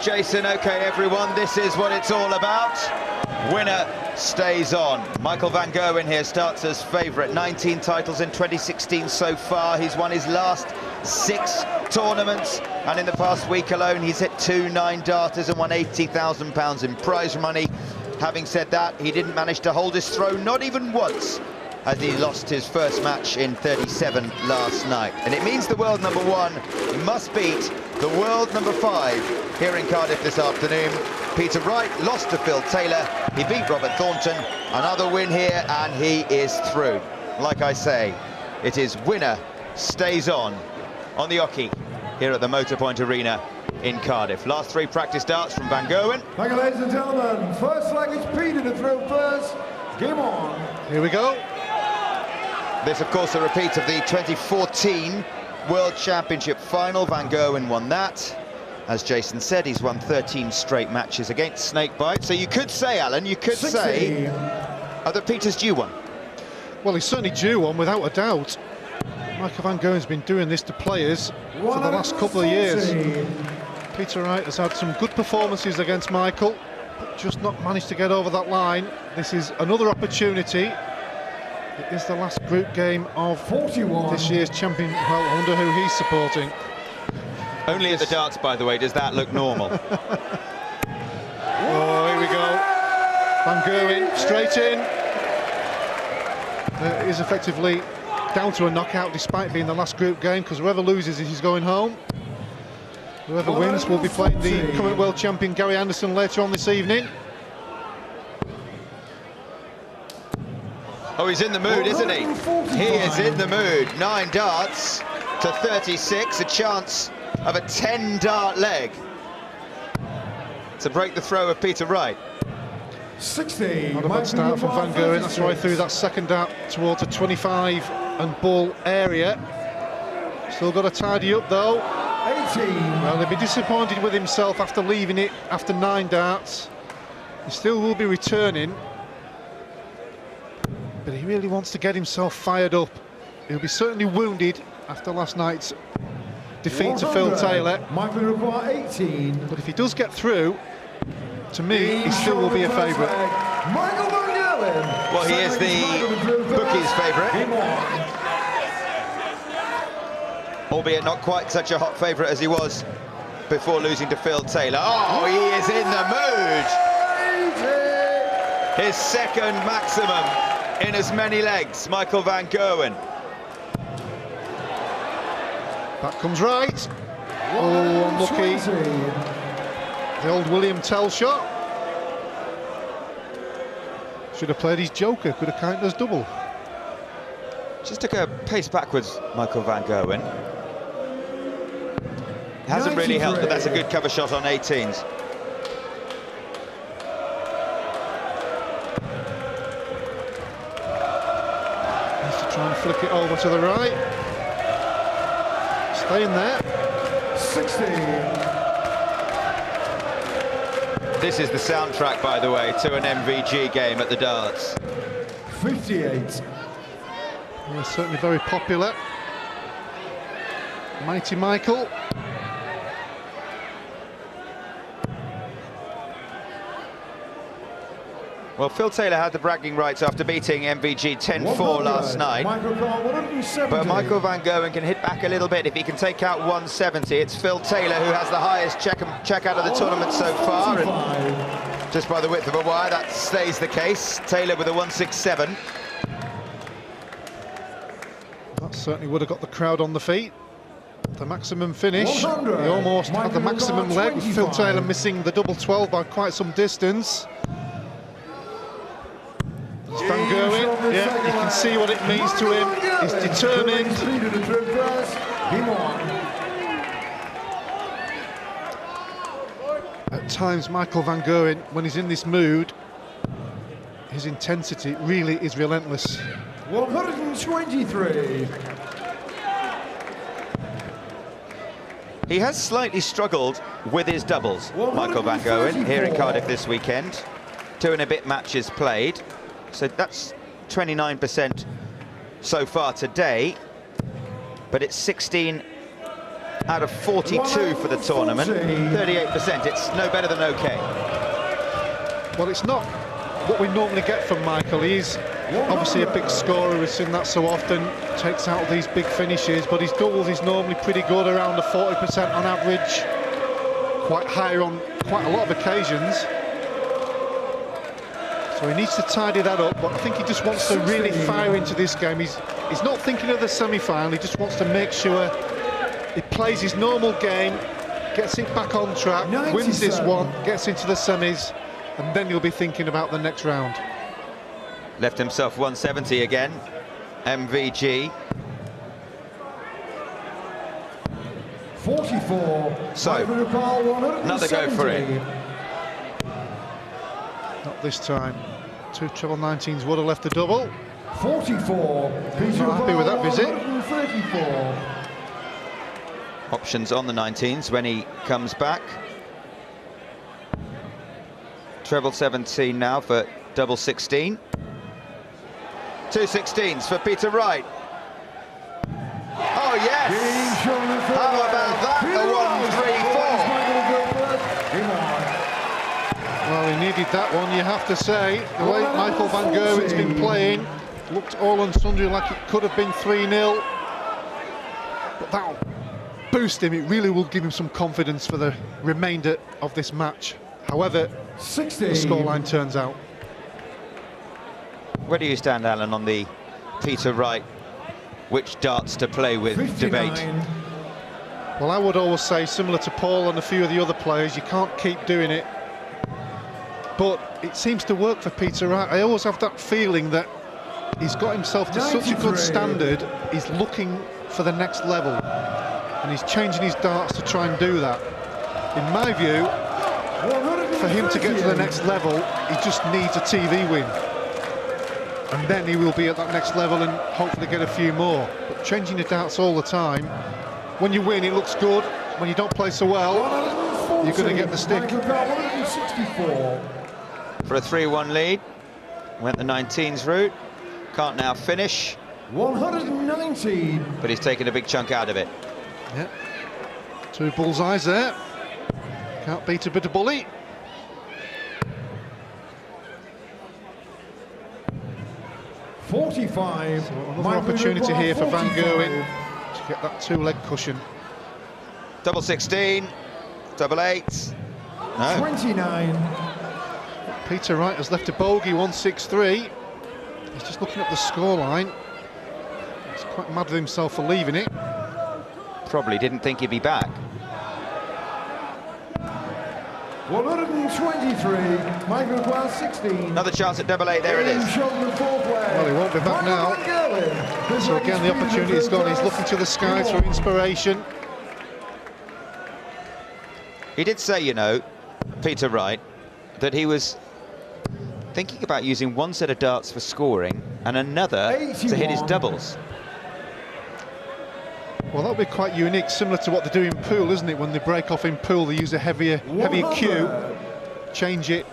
Jason. Okay, everyone, this is what it's all about. Winner stays on. Michael van Gerwen here starts as favourite. 19 titles in 2016 so far. He's won his last 6 tournaments, and in the past week alone he's hit 2 9-darters and won £80,000 in prize money. Having said that, he didn't manage to hold his throne, not even once, as he lost his first match in 37 last night. And it means the world number 1 must beat the world number 5 here in Cardiff this afternoon. Peter Wright lost to Phil Taylor. He beat Robert Thornton. Another win here, and he is through. Like I say, it is winner stays on the Oki here at the Motorpoint Arena in Cardiff. Last 3 practice darts from Van Gerwen. Thank you, ladies and gentlemen. First leg is Peter to throw first. Game on. Here we go. This, of course, a repeat of the 2014 World Championship final. Van Gerwen won that. As Jason said, he's won 13 straight matches against snakebite. So you could say, Alan, you could 60. say that Peter's due one. Well, he's certainly due one, without a doubt. Michael van Gerwen's been doing this to players for the last couple of years. Peter Wright has had some good performances against Michael, but just not managed to get over that line. This is another opportunity. It is the last group game of 41. This year's champion. Well, I wonder who he's supporting. Only at the darts, by the way, does that look normal. Oh, here we go. Van Gerwen straight in. It is effectively down to a knockout, despite being the last group game, because whoever loses is going home. Whoever wins will be playing the current world champion Gary Anderson later on this evening. Oh, he's in the mood, isn't he? He is in the mood. 9 darts to 36, a chance of a 10-dart leg to break the throw of Peter Wright. 60. Not a bad start from Van Gerwen. That's why he threw that second dart towards a 25 and ball area. Still got to tidy up though. 18. Well, he'll be disappointed with himself after leaving it after 9 darts. He still will be returning, but he really wants to get himself fired up. He'll be certainly wounded after last night's defeat to Phil Taylor. Michael require 18. But if he does get through, to me, he still will be a favourite. Michael van Gerwen. Well, he is the bookies' favourite, Game on. albeit not quite such a hot favourite as he was before losing to Phil Taylor. Oh, he is in the mood. His second maximum in as many legs, Michael van Gerwen. Back comes Wright. Oh, unlucky. The old William Tell shot. Should have played his joker, could have counted as double. Just took a pace backwards, Michael van Gerwen. It hasn't really helped, but that's a good cover shot on 18s. Has to try and flick it over to the right. Staying there. 60. This is the soundtrack, by the way, to an MVG game at the darts. 58. Yeah, certainly very popular. Mighty Michael. Well, Phil Taylor had the bragging rights after beating MVG 10-4 last night. But Michael van Gerwen can hit back a little bit if he can take out 170. It's Phil Taylor who has the highest check out of the tournament so far. And just by the width of a wire, that stays the case. Taylor with a 167. That certainly would have got the crowd on the feet. The maximum finish. 100. He almost had the maximum leg, with Phil Taylor missing the double 12 by quite some distance. Van Gerwen, yeah, you can see what it means to him. He's determined. At times, Michael van Gerwen, when he's in this mood, his intensity really is relentless. 123. He has slightly struggled with his doubles, Michael van Gerwen, here in Cardiff this weekend. 2 and a bit matches played. So that's 29% so far today, but it's 16 out of 42 for the tournament, 38%. It's no better than okay. Well, it's not what we normally get from Michael. He's obviously a big scorer, we've seen that so often, takes out these big finishes, but his doubles is normally pretty good, around the 40% on average, quite higher on quite a lot of occasions. So he needs to tidy that up, but I think he just wants to really fire into this game. He's not thinking of the semi-final, he just wants to make sure he plays his normal game, gets it back on track, wins this one, gets into the semis, and then he'll be thinking about the next round. Left himself 170 again, MVG. 44. So, another go for it. Not this time. Two treble 19s would have left the double. 44. Not happy with that visit. 34. Options on the 19s when he comes back. Treble 17 now for double 16. Two 16s for Peter Wright. Oh yes! How about that? A 1-3-4. Well, he needed that one, you have to say. The way Michael van Gerwen's been playing, looked all and sundry like it could have been 3-0. But that'll boost him, it really will give him some confidence for the remainder of this match. However, 60. the scoreline turns out. Where do you stand, Alan, on the Peter Wright, which darts to play with 59. debate? Well, I would always say, similar to Paul and a few of the other players, you can't keep doing it. But it seems to work for Peter Wright. I always have that feeling that he's got himself to 93. Such a good standard, he's looking for the next level. And he's changing his darts to try and do that. In my view, for him to get to the next level, he just needs a TV win. And then he will be at that next level and hopefully get a few more. But changing the darts all the time, when you win it looks good, when you don't play so well, you're going to get the stick. 164. For a 3-1 lead, went the 19s route, can't now finish. 119. But he's taken a big chunk out of it. Yeah, two bullseyes there. Can't beat a bit of bully. So 45. Another opportunity here for Van Gerwen to get that two-leg cushion. Double 16, double 8. No. 29. Peter Wright has left a bogey, 163. He's just looking at the scoreline. He's quite mad with himself for leaving it. Probably didn't think he'd be back. 123. Michael Glass 16. Another chance at double 8, there it is. Well, he won't be back now. So again, the opportunity's gone. He's looking to the skies for inspiration. He did say, you know, Peter Wright, that he was thinking about using one set of darts for scoring and another 81. To hit his doubles. Well, that'll be quite unique, similar to what they do in pool, isn't it? When they break off in pool, they use a heavier cue, change it.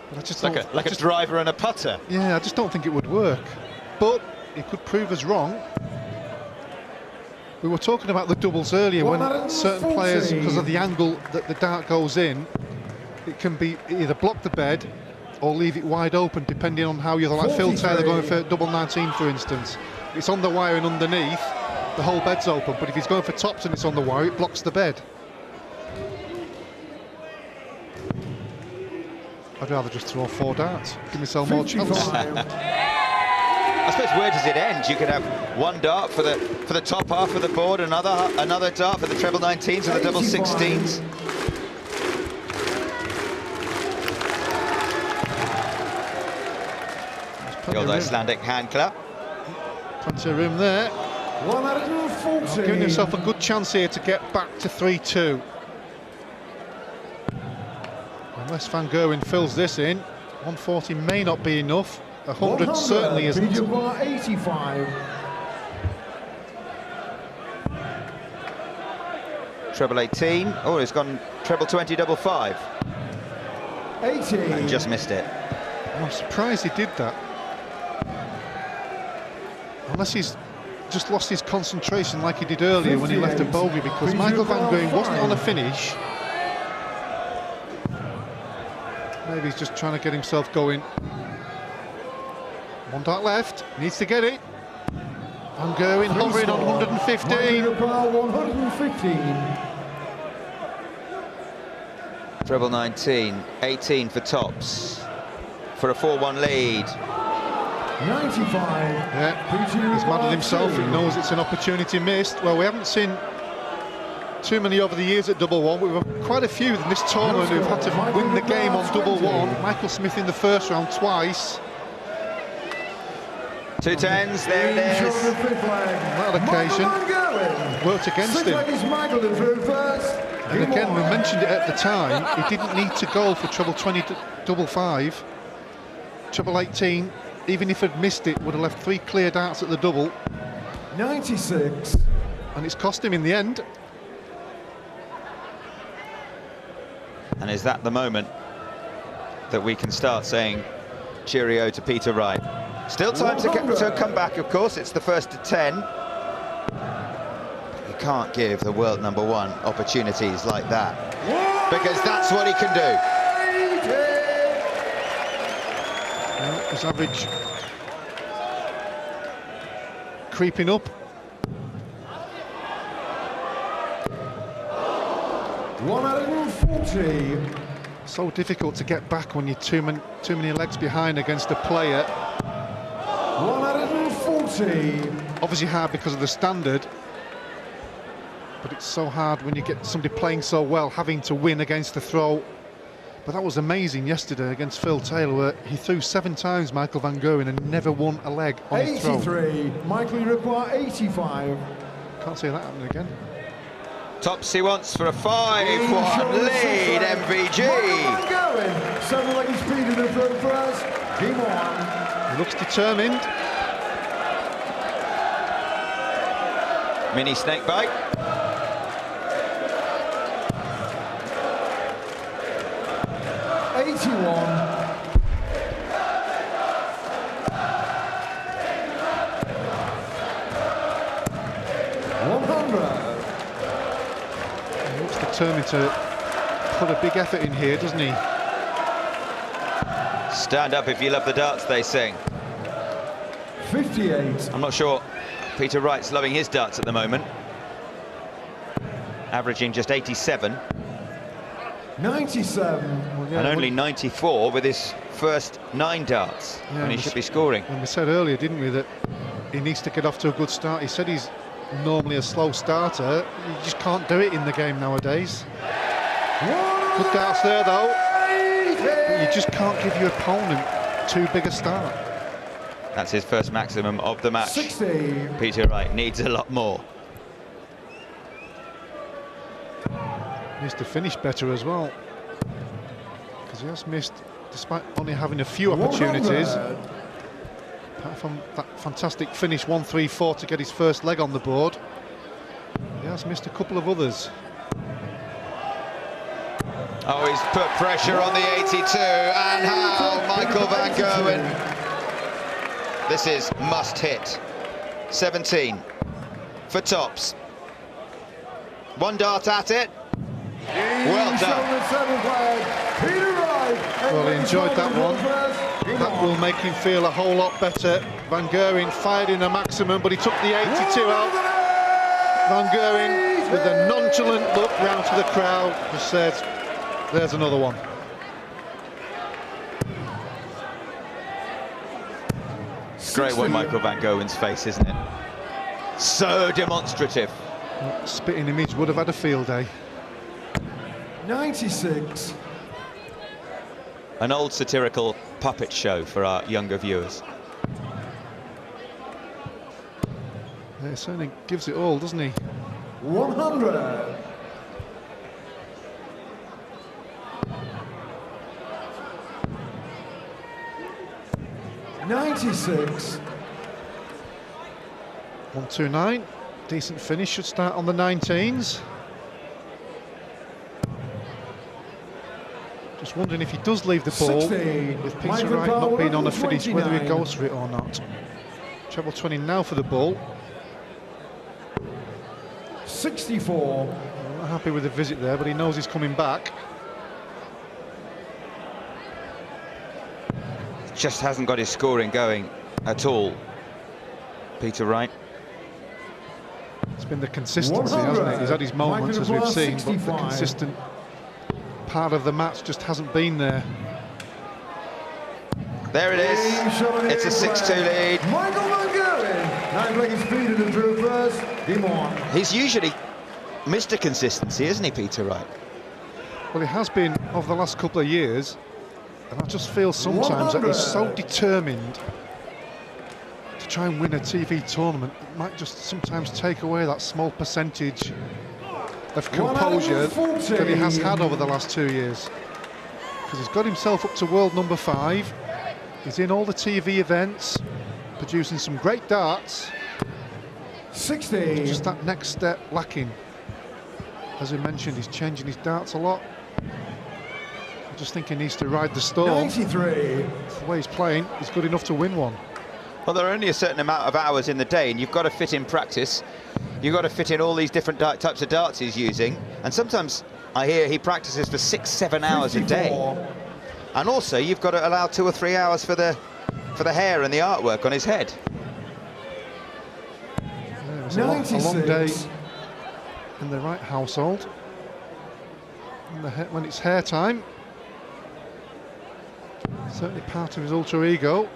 But I just like a driver and a putter. Yeah, I just don't think it would work. But it could prove us wrong. We were talking about the doubles earlier, when certain players, because of the angle that the dart goes in, it can be either block the bed or leave it wide open, depending on how you're like Phil Taylor going for double 19, for instance. If it's on the wire and underneath, the whole bed's open, but if he's going for tops and it's on the wire, it blocks the bed. I'd rather just throw 4 darts, give myself more chance. I suppose where does it end? You could have one dart for the top half of the board, another dart for the treble 19s or the double 16s. The old Icelandic hand clap. Plenty of room there. 140. Giving himself a good chance here to get back to 3-2. Unless Van Gerwen fills this in, 140 may not be enough. 100 certainly isn't. 85. Treble 18. Oh, he's gone treble 20, double 5. 80. And just missed it. I'm surprised he did that. Unless he's just lost his concentration like he did earlier when he left a bogey, because Michael van Gerwen wasn't on a finish. Maybe he's just trying to get himself going. One dart left, needs to get it. Van Gerwen hovering on 115. 115. Treble 19, 18 for tops, for a 4-1 lead. 95. Yeah, he's mad at himself. He knows it's an opportunity missed. Well, we haven't seen too many over the years at double one. We've had quite a few in this tournament who've had to win the game on double one. Michael Smith in the first round twice. 2 10s, there it is. On that occasion, worked against him. And again, we mentioned it at the time, he didn't need to go for treble 20 to double 5. Treble 18, even if he'd missed it, would have left 3 clear darts at the double. 96. And it's cost him in the end. And is that the moment that we can start saying cheerio to Peter Wright? Still time to come back, of course. It's the first to 10. You can't give the world #1 opportunities like that, because that's what he can do. Well, his average creeping up. 140. So difficult to get back when you're too many legs behind against a player. 140. Obviously hard because of the standard, but it's so hard when you get somebody playing so well, having to win against the throw. But that was amazing yesterday against Phil Taylor, where he threw 7 times, Michael van Gerwen, and never won a leg on his throw. 83. Michael, you require 85. Can't see that happening again. Tops he wants for a 5-1 lead, MVG. Michael van Gerwen, 7-legged speed in the third first. Game on. He looks determined. Mini snake bite. He looks determined to put a big effort in here, doesn't he? Stand up if you love the darts, they sing. 58. I'm not sure Peter Wright's loving his darts at the moment. Averaging just 87. 97. Well, yeah, and only 94 with his first 9 darts, yeah, when he should be scoring. And we said earlier, didn't we, that he needs to get off to a good start. He said he's normally a slow starter. You just can't do it in the game nowadays. Good darts there, though. But you just can't give your opponent too big a start. That's his first maximum of the match. 60. Peter Wright needs a lot more. Needs to finish better as well, because he has missed, despite only having a few opportunities. Apart from that fantastic finish 1-3-4 to get his first leg on the board, he has missed a couple of others. Oh, he's put pressure on the 82, and how Michael van Gerwen. This is must hit. 17 for tops. 1 dart at it. Well done. Well, he enjoyed that one. That will make him feel a whole lot better. Van Gerwen fired in a maximum, but he took the 82 out. Van Gerwen, with a nonchalant look round to the crowd, just said, there's another one. Great one, Michael van Gerwen's face, isn't it? So demonstrative. That spitting image would have had a field day. 96. An old satirical puppet show for our younger viewers. Yeah, he certainly gives it all, doesn't he? 100. $96. 129. Decent finish, should start on the 19s. Just wondering if he does leave the ball, 60. with Peter Wright not being on a finish, whether he goes for it or not. Treble 20 now for the ball. 64. Not happy with the visit there, but he knows he's coming back. Just hasn't got his scoring going at all, Peter Wright. It's been the consistency, hasn't it? He's had his moments, as we've seen, but the consistent part of the match just hasn't been there. There it is. It's a 6-2 lead. Michael Van Gerwen. 9 leg is speed in the drill first. Game on. He's usually Mr. Consistency, isn't he, Peter Wright? Well, he has been over the last couple of years, and I just feel sometimes that he's so determined to try and win a TV tournament, it might just sometimes take away that small percentage of composure that he has had over the last 2 years. Because he's got himself up to world number 5. He's in all the TV events, producing some great darts. 60. Just that next step lacking. As we mentioned, he's changing his darts a lot. I just think he needs to ride the storm. 93. The way he's playing, he's good enough to win one. Well, there are only a certain amount of hours in the day, and you've got to fit in practice. You've got to fit in all these different types of darts he's using. And sometimes I hear he practices for 6-7 hours 54. A day. And also, you've got to allow 2 or 3 hours for the hair and the artwork on his head. Yeah, it was a long day in the Wright household. When it's hair time, certainly part of his alter ego.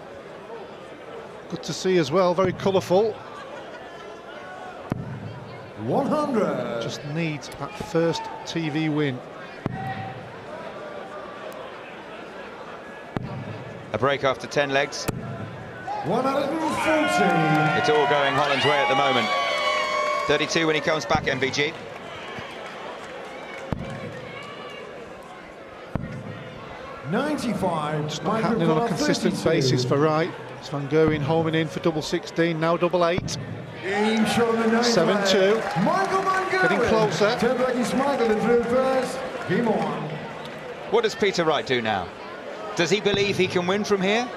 Good to see as well, very colourful. 100. Just needs that first TV win. A break after 10 legs. 140. It's all going Holland's way at the moment. 32 when he comes back, MVG. Just not happening on a consistent basis for Wright. It's Van Gerwen homing in for double 16, now double 8. 7-2. Getting closer. What does Peter Wright do now? Does he believe he can win from here?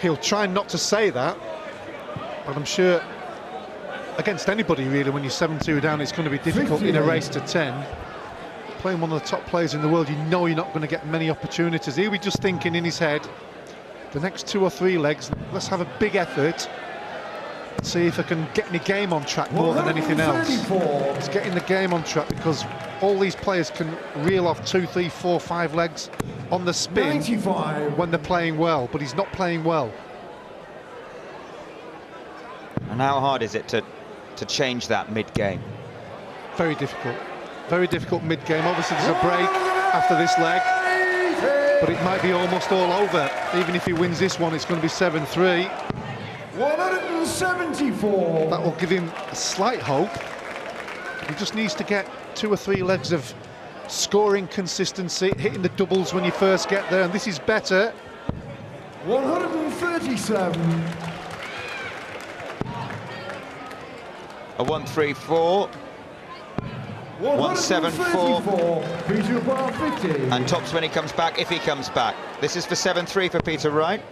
He'll try not to say that, but I'm sure against anybody really, when you're 7-2 down, it's going to be difficult in a race to 10. Playing one of the top players in the world, you know you're not going to get many opportunities. He'll be just thinking in his head, the next 2 or 3 legs, let's have a big effort, see if I can get any game on track more than anything else. It's getting the game on track, because all these players can reel off 2, 3, 4, 5 legs on the spin 95. when they're playing well, but he's not playing well. And how hard is it to change that mid-game? Very difficult. Very difficult mid-game. Obviously there's a break after this leg, but it might be almost all over. Even if he wins this one, it's going to be 7-3. 174. That will give him a slight hope. He just needs to get 2 or 3 legs of scoring consistency, hitting the doubles when you first get there, and this is better. 137. A 1-3-4. 174. And tops when he comes back, if he comes back. This is for 7-3 for Peter Wright.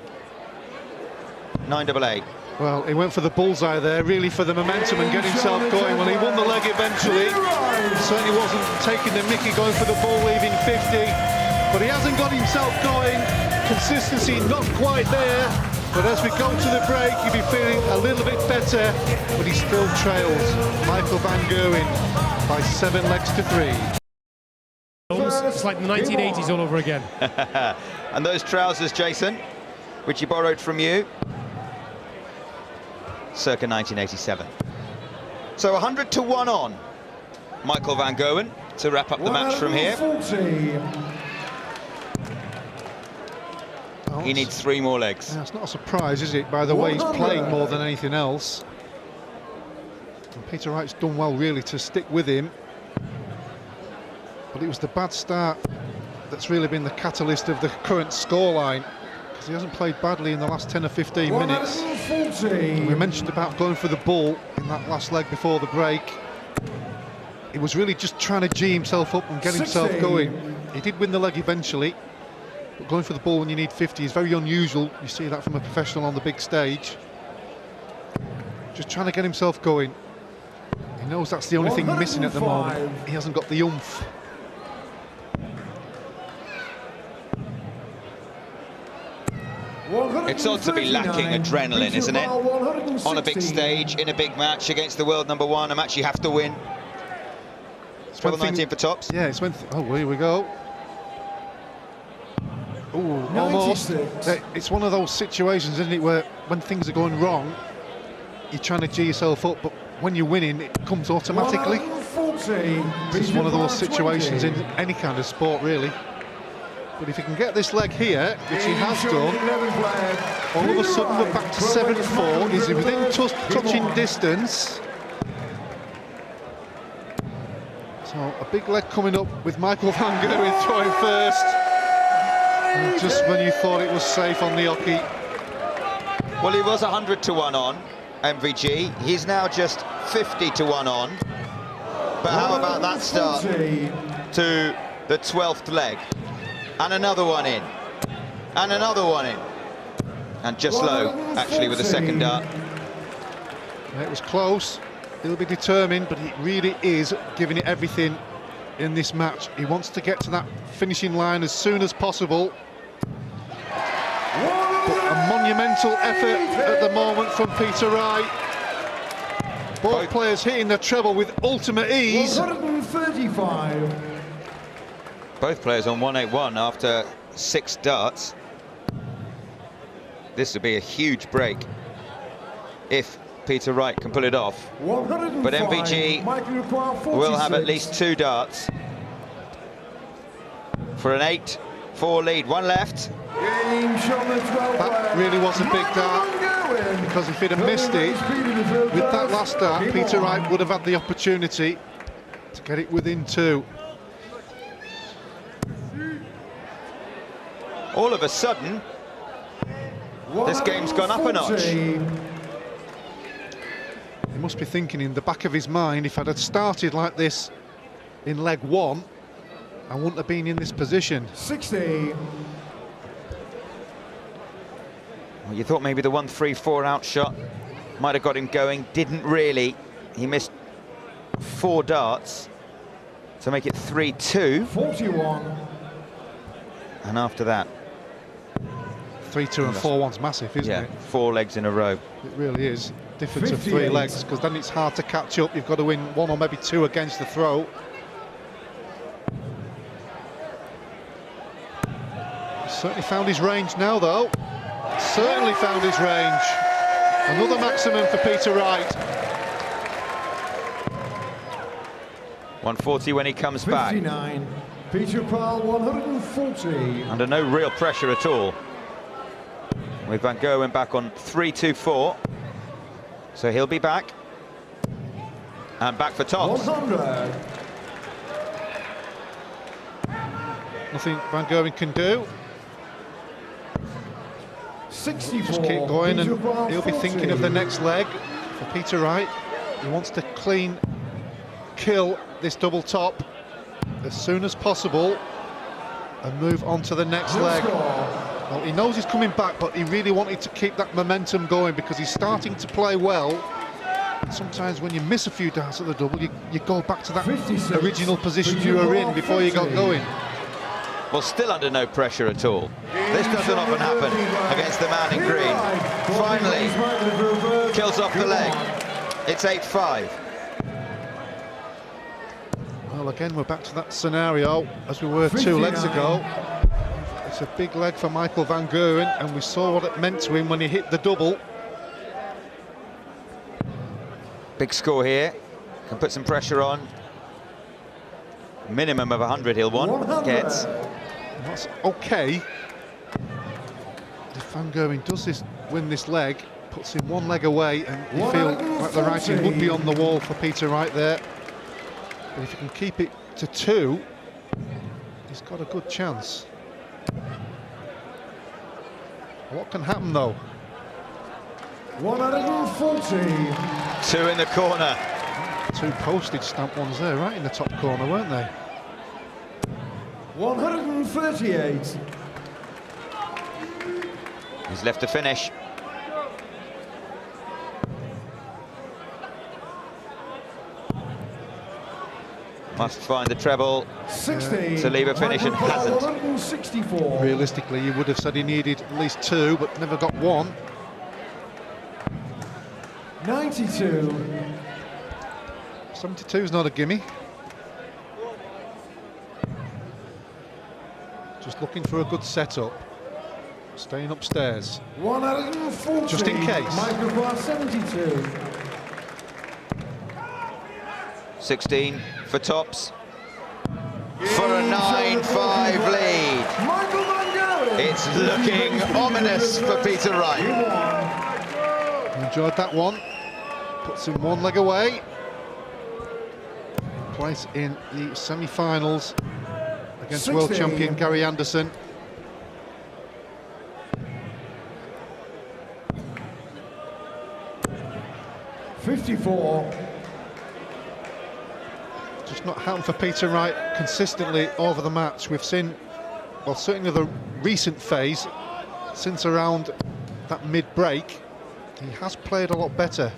9-8. Well, he went for the bullseye there, really for the momentum and get himself going. Well, he won the leg eventually. Certainly wasn't taking the mickey going for the ball, leaving 50. But he hasn't got himself going. Consistency not quite there. But as we go to the break, he'll be feeling a little bit better. But he still trails Michael Van Gerwen by 7 legs to 3. It's like the 1980s all over again. And those trousers, Jason, which he borrowed from you, circa 1987. So 100 to 1 on Michael Van Gerwen to wrap up the match from here. He needs 3 more legs. Yeah, it's not a surprise, is it, by the way he's playing more than anything else. And Peter Wright's done well, really, to stick with him. But it was the bad start that's really been the catalyst of the current scoreline, because he hasn't played badly in the last 10 or 15 minutes. And we mentioned about going for the ball in that last leg before the break. He was really just trying to gee himself up and get himself going. He did win the leg eventually, but going for the ball when you need 50 is very unusual. You see that from a professional on the big stage. Just trying to get himself going. He He knows that's the only thing missing at the moment. He hasn't got the oomph. It's odd to be lacking adrenaline, isn't it? On a big stage, in a big match against the world #1, a match you have to win. Treble 19 for tops. Yeah, it's when... oh, here we go. Oh, almost. It's one of those situations, isn't it, where when things are going wrong, you're trying to G yourself up, but when you're winning, it comes automatically. It's one of those situations in any kind of sport, really. But if he can get this leg here, which he has done, all of a sudden we're back to 7-4. He's within touching distance. So a big leg coming up with Michael van Gerwen throwing first. And just when you thought it was safe on the hockey. Well, he was 100-1 on MVG. He's now just 50-1 on. But how about that start to the 12th leg? And another one in. And another one in. And just low, actually, with the second dart. It was close. He'll be determined, but he really is giving it everything in this match. He wants to get to that finishing line as soon as possible. But a monumental effort at the moment from Peter Wright. Both players hitting the treble with ultimate ease. 135. Both players on 181 after 6 darts. This would be a huge break if Peter Wright can pull it off. But MVG will have at least 2 darts for an 8-4 lead. One left. That really was a big dart, because if he'd have missed it with that last dart, Peter Wright would have had the opportunity to get it within 2. All of a sudden, this game's gone up a notch. He must be thinking in the back of his mind, if I'd have started like this in leg 1, I wouldn't have been in this position. 60. Well, you thought maybe the 1-3-4 out shot might have got him going. Didn't really. He missed 4 darts to make it 3-2. 41. And after that, 3-2 and 4-1's massive, isn't it? 4 legs in a row. It really is. Difference of 3 legs, because then it's hard to catch up. You've got to win 1 or maybe 2 against the throw. He's certainly found his range now, though. Certainly found his range. Another maximum for Peter Wright. 140 when he comes back. 59. Peter Paul, 140. Under no real pressure at all. With Van Gerwen back on 3-2-4. So he'll be back. And back for tops. 100. Nothing Van Gerwen can do. 64. Just keep going, and Peter he'll be thinking of the next leg for Peter Wright. He wants to kill this double top as soon as possible and move on to the next leg. Well, he knows he's coming back, but he really wanted to keep that momentum going, because he's starting to play well. And sometimes when you miss a few darts at the double, you go back to that 56. Original position you were in before you got going. Well, still under no pressure at all. This doesn't often happen against the man in green. Finally, kills off the leg. It's 8-5. Well, again, we're back to that scenario as we were 2 legs ago. It's a big leg for Michael van Gerwen, and we saw what it meant to him when he hit the double. Big score here. Can put some pressure on. Minimum of 100 he'll want. Gets. And that's okay. If Van Gerwen does win this leg, puts him 1 leg away, and you feel like the writing would be on the wall for Peter Wright there. But if he can keep it to 2, he's got a good chance. What can happen, though? 140. 2 in the corner. 2 postage stamp ones there, right in the top corner, weren't they? 138. He's left to finish. Must find the treble 60. to leave a finish and hasn't. 164. Realistically, you would have said he needed at least 2, but never got 1. 92. 72 is not a gimme. Just looking for a good setup. Staying upstairs. 140. Just in case. Microphone 72. 16 for tops. For a 9-5 lead. Michael Van Gerwen. It's looking ominous for Peter Wright. Enjoyed that one. Puts him one leg away. Place in the semi-finals against world champion Gary Anderson. $54. Just not happened for Peter Wright consistently over the match. We've seen, well, certainly the recent phase, since around that mid-break, he has played a lot better.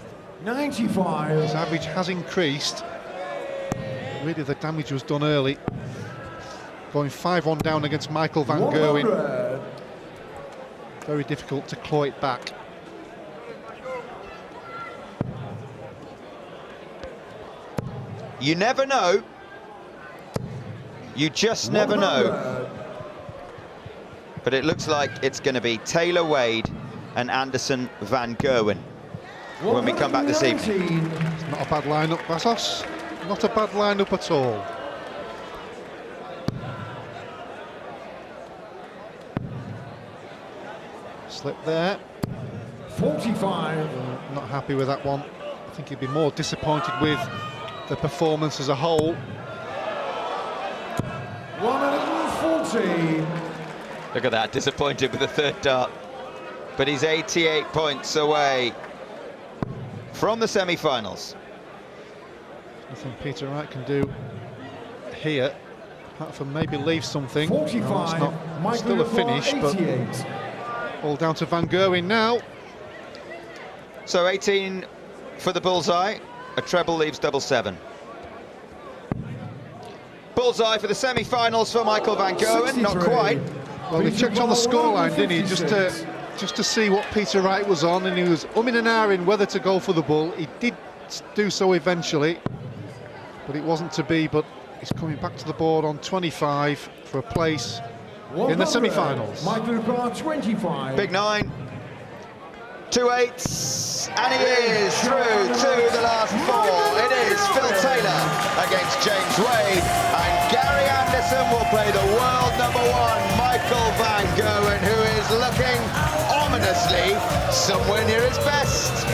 95. His average has increased. Really, the damage was done early. Going 5-1 down against Michael Van Gerwen. Very difficult to claw it back. You never know. You just never know. But it looks like it's going to be Taylor Wade and Anderson Van Gerwen when we come back this evening. It's not a bad lineup, Vassos. Not a bad lineup at all. Slip there. 45. Not happy with that one. I think he'd be more disappointed with the performance as a whole. 140. Look at that, disappointed with the third dart. But he's 88 points away from the semi-finals. Nothing Peter Wright can do here, apart from maybe leave something. 45. No, it's still a finish, but all down to Van Gerwen now. So 18 for the bullseye. A treble leaves double 7. Bullseye for the semi-finals for Michael Van Gerwen. Not quite. Well, he checked on the scoreline, didn't he? Just to see what Peter Wright was on, and he was umming and ahhing whether to go for the bull. He did do so eventually, but it wasn't to be. But he's coming back to the board on 25 for a place in the semi-finals. Michael Van 25. Big 9. 2 8s, and he is through to the last 4. It is Phil Taylor against James Wade, and Gary Anderson will play the world #1, Michael Van Gerwen, who is looking ominously somewhere near his best.